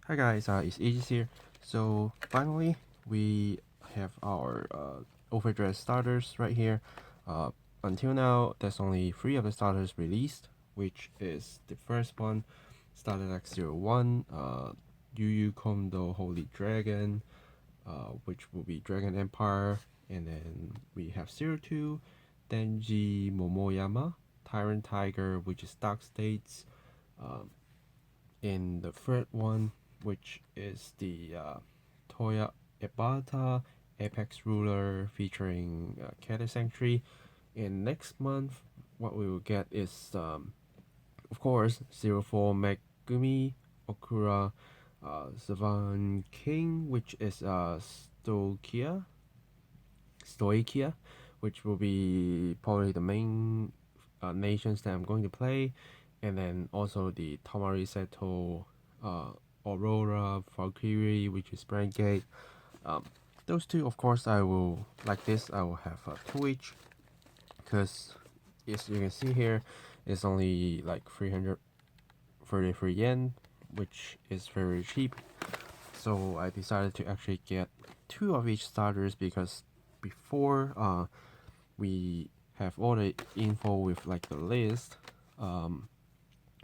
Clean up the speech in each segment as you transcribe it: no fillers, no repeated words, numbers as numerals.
Hi guys, it's Aegis here. So finally, we have our overdress starters right here. Until now, there's only 3 of the starters released, which is the first one, Starter X01, Yu Kondo Holy Dragon, which will be Dragon Empire, and then we have 02, Denji Momoyama, Tyrant Tiger, which is Dark States, in the third one, which is the Toya Ebata Apex Ruler featuring Kata Sanctuary. And next month, what we will get is, of course, 04 Megumi Okura Savan King, which is Stoichia, which will be probably the main nations that I'm going to play. And then also the Tamari Seto, Aurora, Valkyrie, which is Brand Gate. Those two, of course, I will, like this, I will have 2 each. Because, as you can see here, it's only like 333 yen, which is very cheap. So I decided to actually get 2 of each starters because before we have all the info with like the list,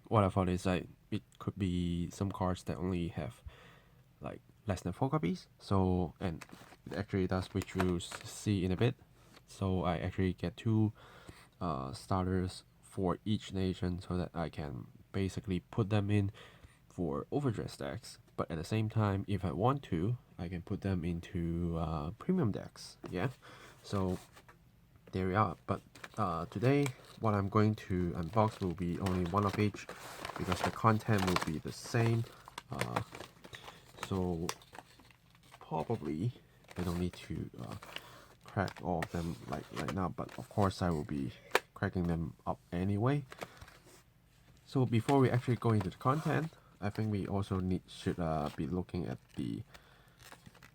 what I thought is like it could be some cards that only have like less than 4 copies. So, and actually that's which we'll see in a bit. So I actually get 2 starters for each nation so that I can basically put them in for overdress decks. But at the same time, if I want to, I can put them into premium decks. Yeah. So there we are. But today, what I'm going to unbox will be only 1 of each because the content will be the same. So probably I don't need to crack all of them like right now, but of course I will be cracking them up anyway. So before we actually go into the content, I think we also should be looking at the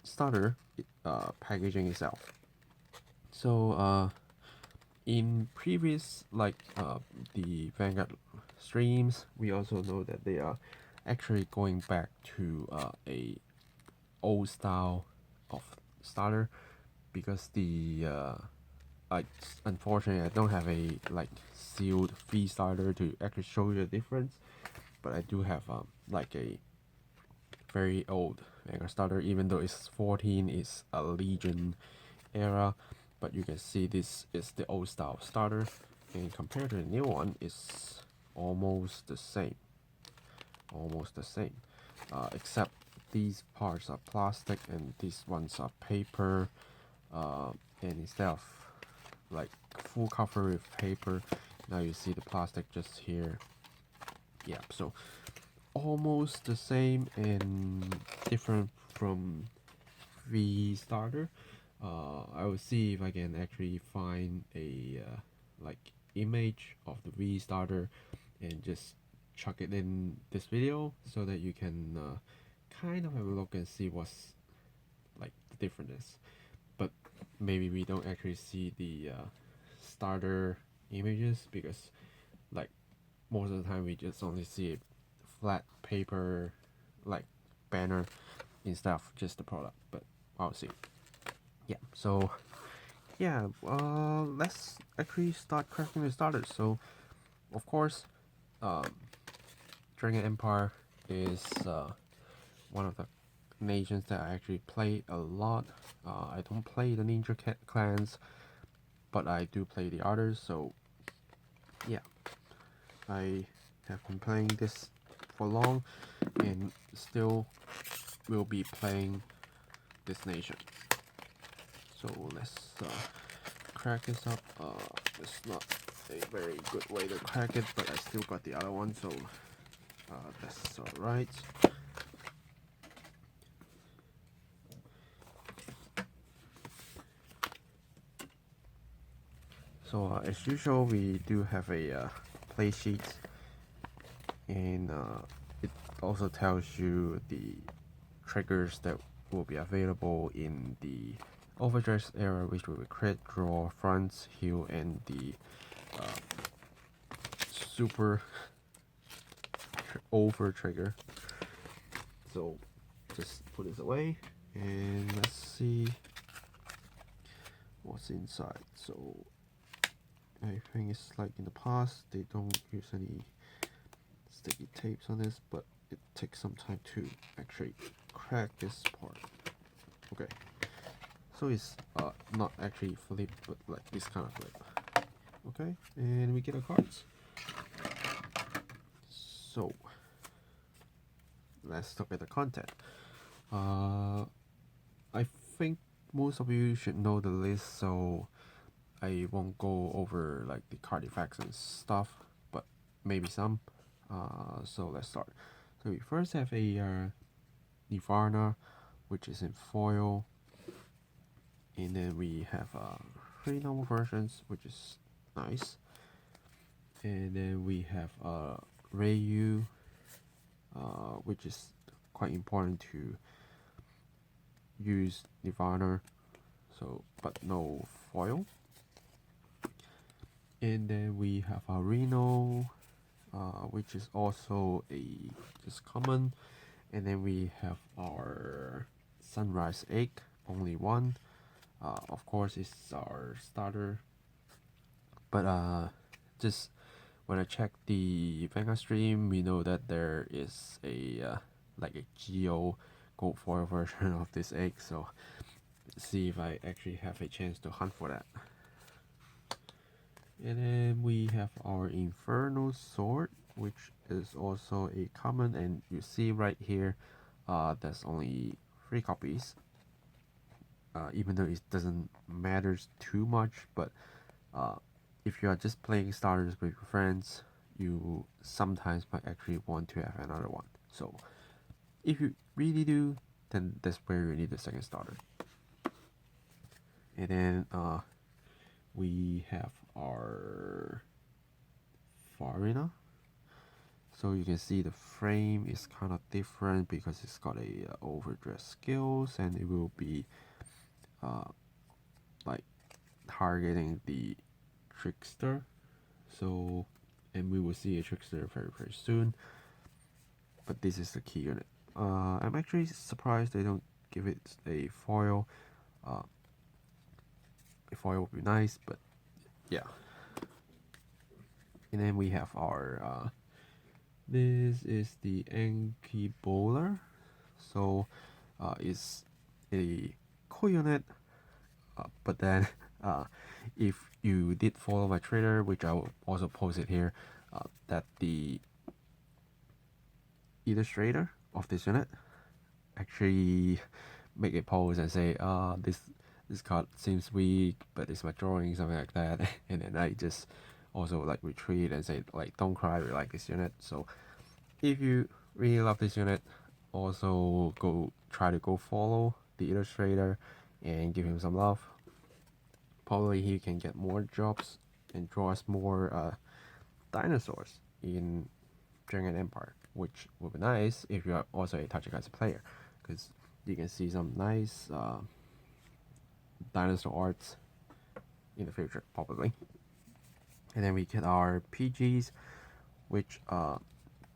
starter packaging itself. So in previous the Vanguard streams, we also know that they are actually going back to a old style of starter because the unfortunately I don't have a like sealed V starter to actually show you the difference, but I do have like a very old Vanguard starter, even though it's 14 is a Legion era, but you can see this is the old style starter, and compared to the new one, it's almost the same. Except these parts are plastic and these ones are paper, and instead of like full cover with paper, now you see the plastic just here. Yeah, so almost the same and different from V starter. I will see if I can actually find a like image of the V starter and just chuck it in this video so that you can kind of have a look and see what's like the difference. But maybe we don't actually see the starter images because like most of the time we just only see a flat paper like banner instead of just the product, but I'll see. Yeah, so yeah, let's actually start cracking the starters. So of course, Dragon Empire is one of the nations that I actually play a lot. I don't play the Ninja clans, but I do play the others. So yeah, I have been playing this for long and still will be playing this nation. So let's crack this up. It's not a very good way to crack it, but I still got the other one, so that's alright. So as usual, we do have a play sheet, and it also tells you the triggers that will be available in the overdress era, which will be crit, draw, fronts, heal, and the super over trigger. So just put this away and let's see what's inside. So I think it's like in the past they don't use any sticky tapes on this, but it takes some time to actually crack this part. Okay, so it's not actually flip, but like this kind of flip. Okay, and we get our cards. So let's look at the content. I think most of you should know the list, so I won't go over like the card effects and stuff, but maybe some. So let's start. So we first have a Nirvana, which is in foil, and then we have 3 normal versions, which is nice, and then we have Ryu, which is quite important to use Nirvana, so but no foil. And then we have a Reno, which is also a just common. And then we have our Sunrise Egg, only one. Of course, it's our starter. But just when I check the Vanguard stream, we know that there is a like a Geo gold foil version of this egg. So see if I actually have a chance to hunt for that. And then we have our Inferno Sword, which is also a common, and you see right here, there's only 3 copies. Even though it doesn't matter too much, but if you are just playing starters with your friends, you sometimes might actually want to have another one. So if you really do, then that's where you need the second starter. And then we have our Farina. So you can see the frame is kind of different because it's got a overdress skills, and it will be like targeting the trickster. So, and we will see a trickster very soon. But this is the key unit. I'm actually surprised they don't give it a foil. A foil would be nice, but yeah. And then we have our this is the Anki Bowler. So it's a cool unit, but then if you did follow my Twitter, which I will also post it here, that the illustrator of this unit actually make a post and say, this card seems weak, but it's my drawing, something like that. And then I just also like retweet and say like, don't cry, we like this unit. So if you really love this unit, also try to go follow the illustrator and give him some love. Probably he can get more jobs and draw us more dinosaurs in Dragon Empire, which would be nice if you are also a Tachikai's player, because you can see some nice dinosaur arts in the future, probably. And then we get our PGs, which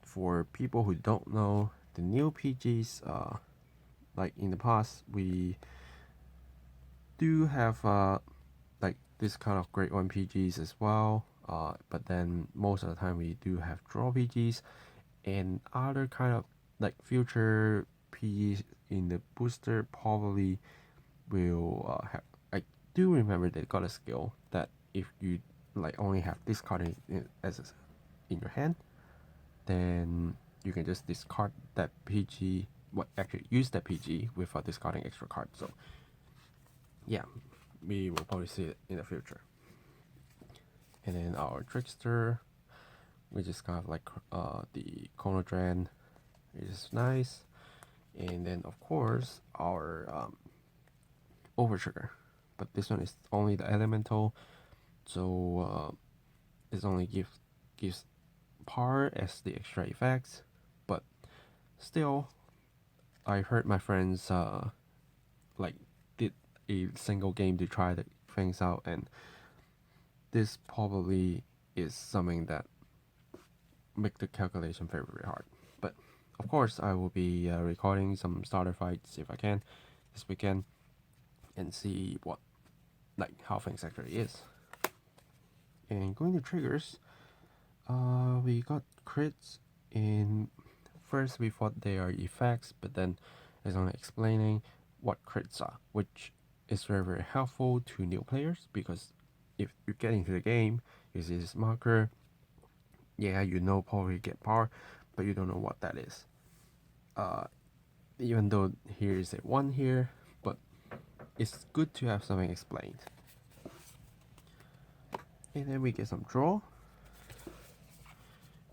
for people who don't know, the new PGs, like in the past, we do have like this kind of grade 1 PGs as well, but then most of the time we do have draw PGs and other kind of like future PGs in the booster probably will have. I do remember they got a skill that if you like only have this card in your hand, then you can just discard that PG. Actually use that PG without discarding extra cards. So yeah, we will probably see it in the future. And then our trickster, which is kind of like the Chronodran, is nice. And then of course our overtrigger, but this one is only the elemental, so it only gives par as the extra effects. But still, I heard my friends like did a single game to try the things out, and this probably is something that make the calculation very hard. But of course, I will be recording some starter fights if I can this weekend and see what, like, how things actually is. And going to triggers, we got crits, and first we thought they are effects, but then it's only explaining what crits are, which is very, very helpful to new players, because if you get into the game, you see this marker, yeah, you know probably get power, but you don't know what that is. Even though here is a 1 here, but it's good to have something explained. And then we get some draw.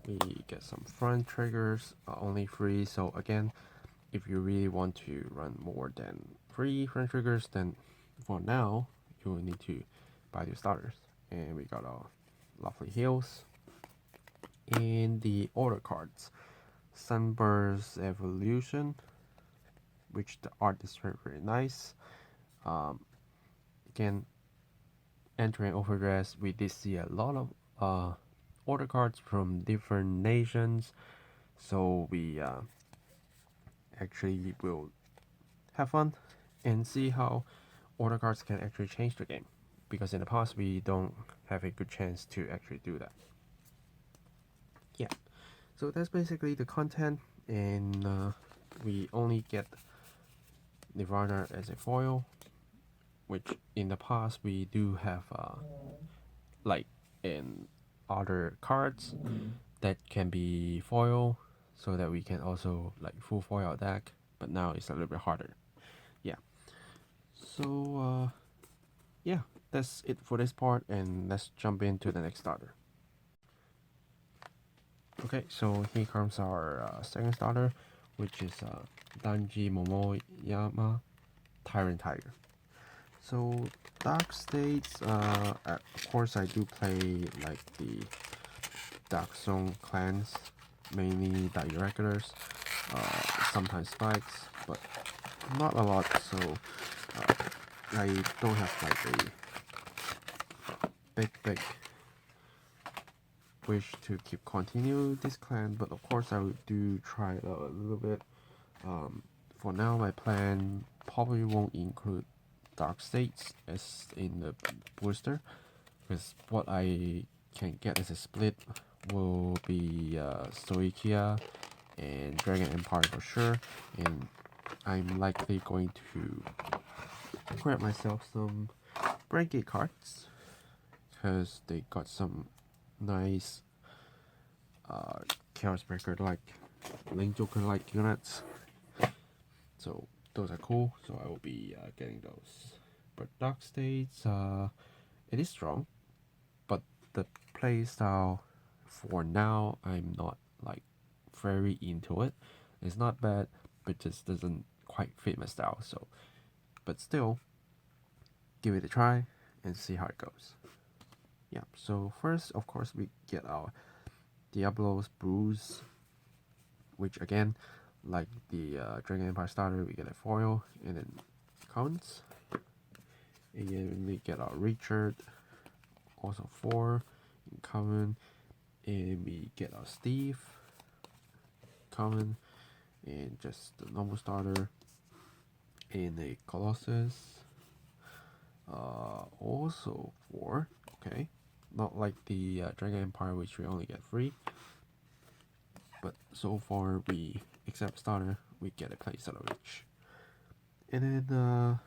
We get some front triggers, only 3, so again, if you really want to run more than 3 front triggers, then for now, you will need to buy the starters. And we got our lovely heals. And the order cards. Sunburst Evolution, which the art is very, very nice. Again, entering overdress, we did see a lot of order cards from different nations, so we actually will have fun and see how order cards can actually change the game, because in the past we don't have a good chance to actually do that. Yeah, so that's basically the content, and we only get Nirvana as a foil, which in the past we do have like in other cards that can be foil, so that we can also like full foil our deck, but now it's a little bit harder. Yeah, so yeah, that's it for this part, and let's jump into the next starter. Okay, so here comes our second starter, which is Danji Momoyama Tyrant Tiger. So Dark States, of course I do play like the Dark Zone clans, mainly the irregulars, sometimes spikes, but not a lot, so I don't have like a big wish to keep continue this clan, but of course I do try it out a little bit. For now, my plan probably won't include Dark States as in the booster, because what I can get as a split will be Stoichia and Dragon Empire for sure, and I'm likely going to grab myself some Brand Gate cards, because they got some nice Chaos Breaker like Link Joker like units, so those are cool, so I will be getting those. But Dark States, it is strong, but the playstyle for now I'm not like very into it. It's not bad, but just doesn't quite fit my style, so but still give it a try and see how it goes. Yeah, so first of course we get our Diablo's Bruise, which again, like the Dragon Empire starter, we get a foil and then counts. And then we get our Richard, also 4 in common, and we get our Steve, common, and just the normal starter, and a Colossus, also 4, okay, not like the Dragon Empire, which we only get 3, but so far we, except starter, we get a placeholder each. And then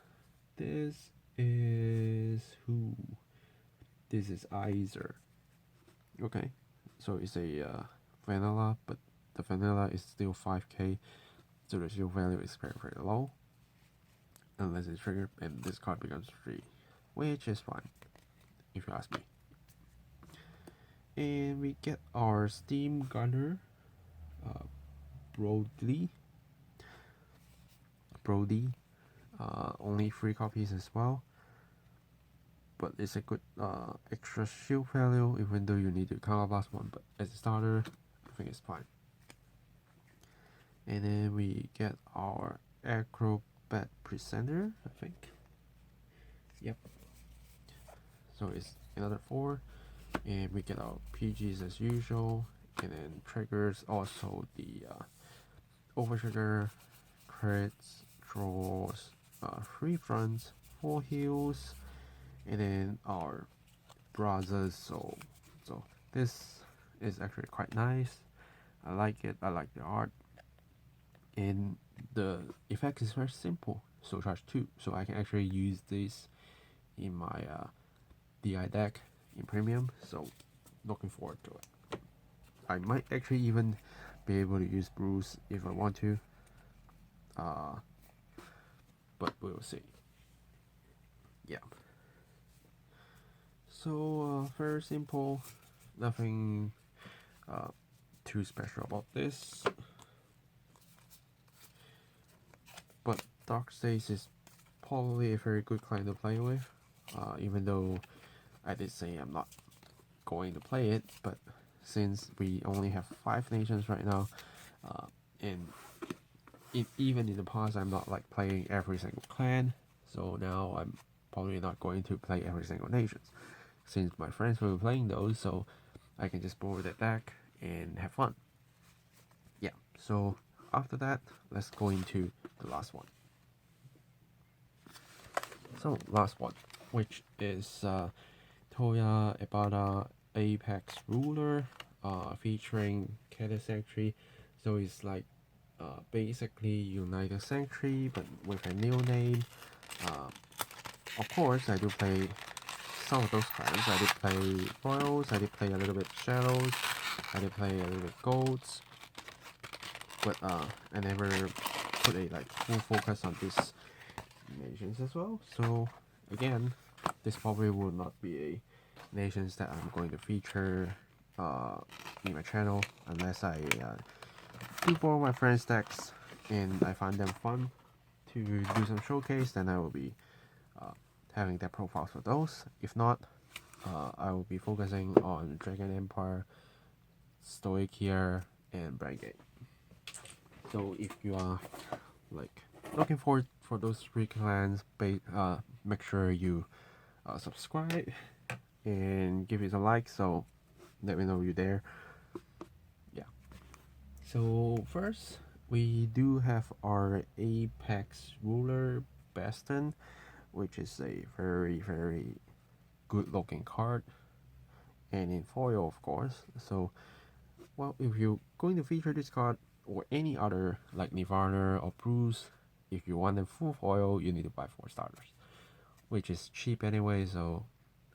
this is who? This is Iser. Okay, so it's a vanilla, but the vanilla is still 5k, so the shield value is very, very low, unless it's triggered, and this card becomes free, which is fine, if you ask me. And we get our Steam Gunner, Brody, only 3 copies as well, but it's a good extra shield value, even though you need to counterblast 1, but as a starter, I think it's fine. And then we get our Acrobat Presenter, I think. Yep. So it's another 4, and we get our PGs as usual, and then triggers, also the overtrigger, crits, draws, 3 fronts, 4 heals, and then our brothers. So this is actually quite nice. I like it. I like the art, and the effect is very simple. So charge 2, so I can actually use this in my DI deck in premium. So looking forward to it. I might actually even be able to use Bruce if I want to, but we'll see. Yeah. So very simple, nothing too special about this. But Dark States is probably a very good client to play with, even though I did say I'm not going to play it, but since we only have 5 nations right now, and even in the past I'm not like playing every single clan, so now I'm probably not going to play every single nation, since my friends will be playing those, so I can just borrow that deck and have fun. Yeah, so after that, let's go into the last one. So last one, which is Toya Ebata Apex Ruler, featuring Cadet Sanctuary. So it's like basically United Sanctuary, but with a new name. Of course, I do play some of those clans. I did play Royals, I did play a little bit Shadows, I did play a little bit Golds, but I never put a like full focus on these nations as well. So again, this probably will not be a nations that I'm going to feature in my channel unless I do borrow my friends' decks and I find them fun to do some showcase. Then I will be having their profiles for those. If not, I will be focusing on Dragon Empire, Stoic here, and Brigade. So if you are like looking forward for those 3 clans, make sure you subscribe and give it a like, so let me know you're there. Yeah. So first, we do have our Apex Ruler Bastion, which is a very good looking card, and in foil of course. So well, if you're going to feature this card or any other like Nirvana or Bruce, if you want them full foil, you need to buy 4 starters, which is cheap anyway. So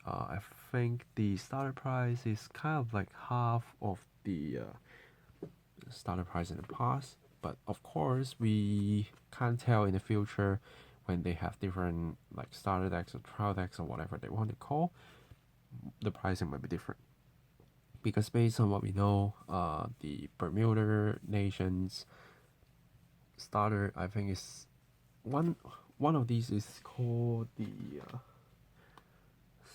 I think the starter price is kind of like half of the starter price in the past. But of course, we can't tell in the future when they have different like starter decks or trial decks or whatever they want to call. The pricing might be different, because based on what we know, the Bermuda nations starter, I think is one of these is called the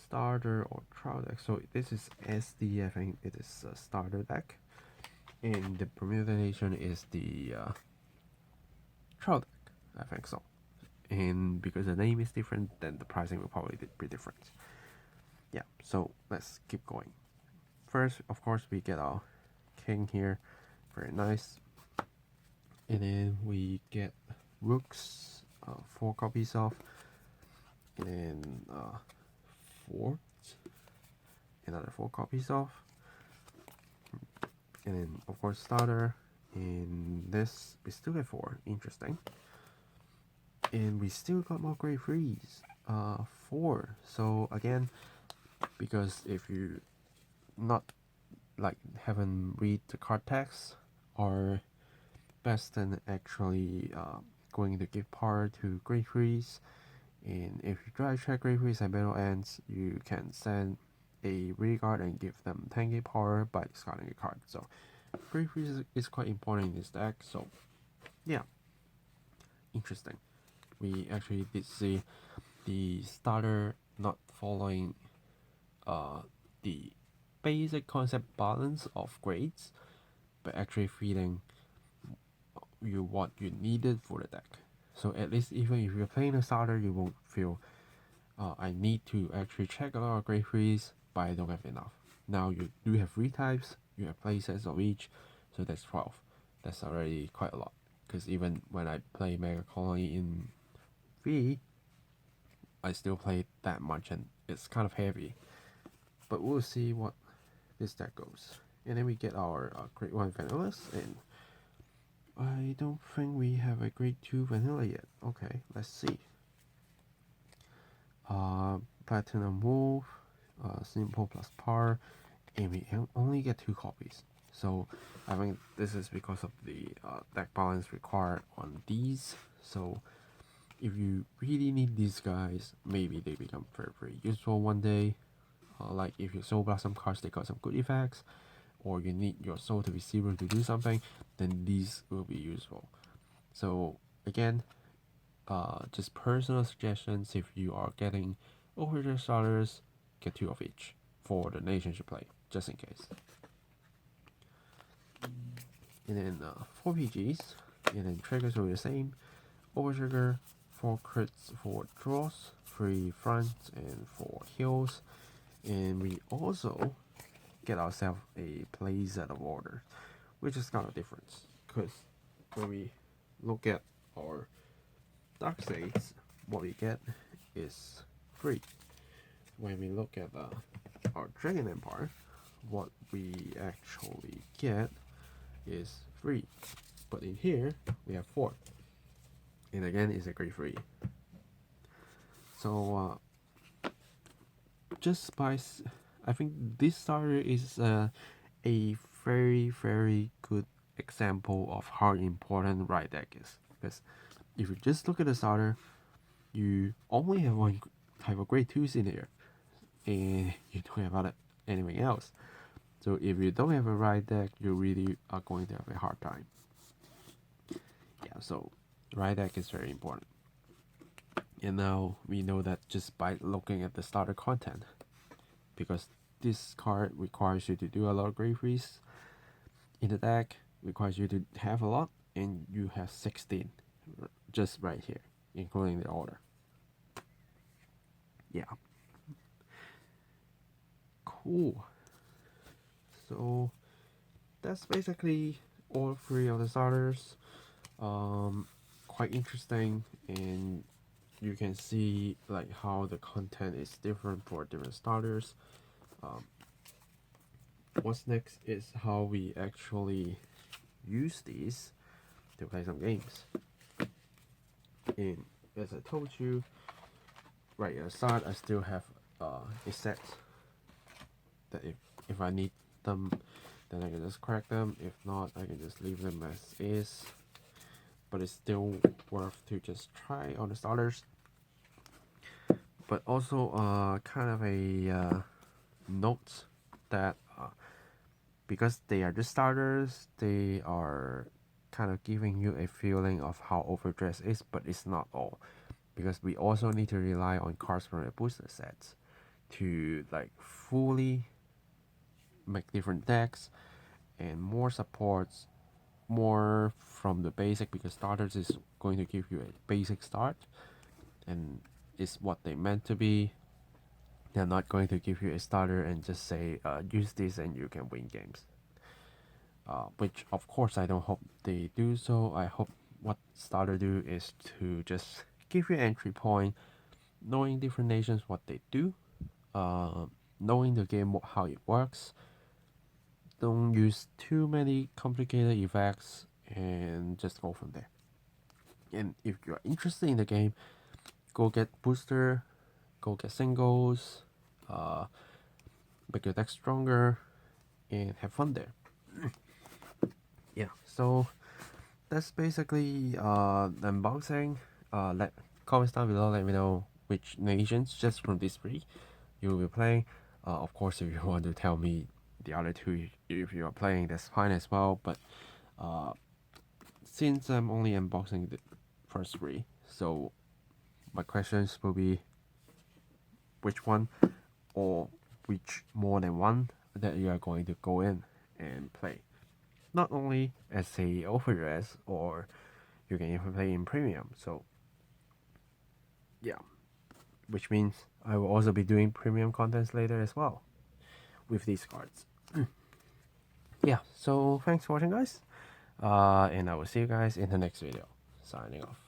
starter or trial deck. So this is SD, I think it is a starter deck, and the Bermuda nation is the trial deck, I think so. And because the name is different, then the pricing will probably be different. Yeah, so let's keep going. First, of course, we get our king here, very nice, and then we get rooks, 4 copies of, and then forts, another 4 copies of, and then of course starter, and this we still get 4, interesting, and we still got more grade 3s, 4. So again, because if you not like haven't read the card text, or Bastion actually going to give power to grade 3s, and if you try to check grade 3s at battle ends, you can send a regard and give them 10k power by discarding a card. So grade 3s is quite important in this deck. So yeah, interesting. We actually did see the starter not following the basic concept balance of grades, but actually feeding you what you needed for the deck. So at least even if you're playing a starter, you won't feel I need to actually check a lot of grade 3s, but I don't have enough. Now you do have 3 types, you have play sets of each, so that's 12. That's already quite a lot. because even when I play Mega Colony in V, I still play that much and it's kind of heavy. But we'll see what this deck goes. And then we get our grade 1 vanillas, and I don't think we have a grade 2 vanilla yet. Okay, let's see. Platinum Wolf, Simple plus Par, and we only get 2 copies. So I think this is because of the deck balance required on these. So if you really need these guys, maybe they become very, very useful one day. Like if you soul blast some cards, they got some good effects, or you need your soul to be 0 to do something, then these will be useful. So again, just personal suggestions. If you are getting overdress starters, get 2 of each for the nation you play, just in case. And then 4 PGs, and then triggers will be the same. Over trigger, 4 crits for draws, 3 fronts, and 4 heals. And we also get ourselves a playset of order, which is kind of different, because when we look at our dark states, what we get is free. When we look at our Dragon Empire, what we actually get is free. But in here, we have 4. And again, it's a grade 3. So, just by... I think this starter is a very, very good example of how important right deck is. Because if you just look at the starter, you only have one type of grade 2s in here, and you don't have anything else. So if you don't have a right deck, you really are going to have a hard time. Yeah, so right deck is very important. And now we know that just by looking at the starter content, because this card requires you to do a lot of grade 3s in the deck, requires you to have a lot, and you have 16 just right here, including the order. Yeah. Cool. So that's basically all 3 of the starters. Quite interesting, and you can see like how the content is different for different starters. What's next is how we actually use these to play some games. And as I told you, right at the start, I still have a set that if I need them, then I can just crack them. If not, I can just leave them as is. But it's still worth to just try on the starters. But also kind of a note that because they are just starters, they are kind of giving you a feeling of how overdress is, but it's not all, because we also need to rely on cards from the booster sets to like fully make different decks and more supports, more from the basic, because starters is going to give you a basic start and is what they meant to be. They're not going to give you a starter and just say use this and you can win games, which of course I don't hope they do. So I hope what starter do is to just give you entry point, knowing different nations what they do, knowing the game how it works. Don't use too many complicated effects and just go from there. And if you're interested in the game, go get booster, go get singles, make your deck stronger, and have fun there. Yeah, so that's basically the unboxing. Comments down below, let me know which nations just from this 3 you will be playing. Of course, if you want to tell me the other 2 if you are playing, that's fine as well. But since I'm only unboxing the first 3, so my questions will be which one or which more than one that you are going to go in and play. Not only as a overdress, or you can even play in premium. So yeah, which means I will also be doing premium contents later as well with these cards. Yeah, so thanks for watching, guys. And I will see you guys in the next video. Signing off.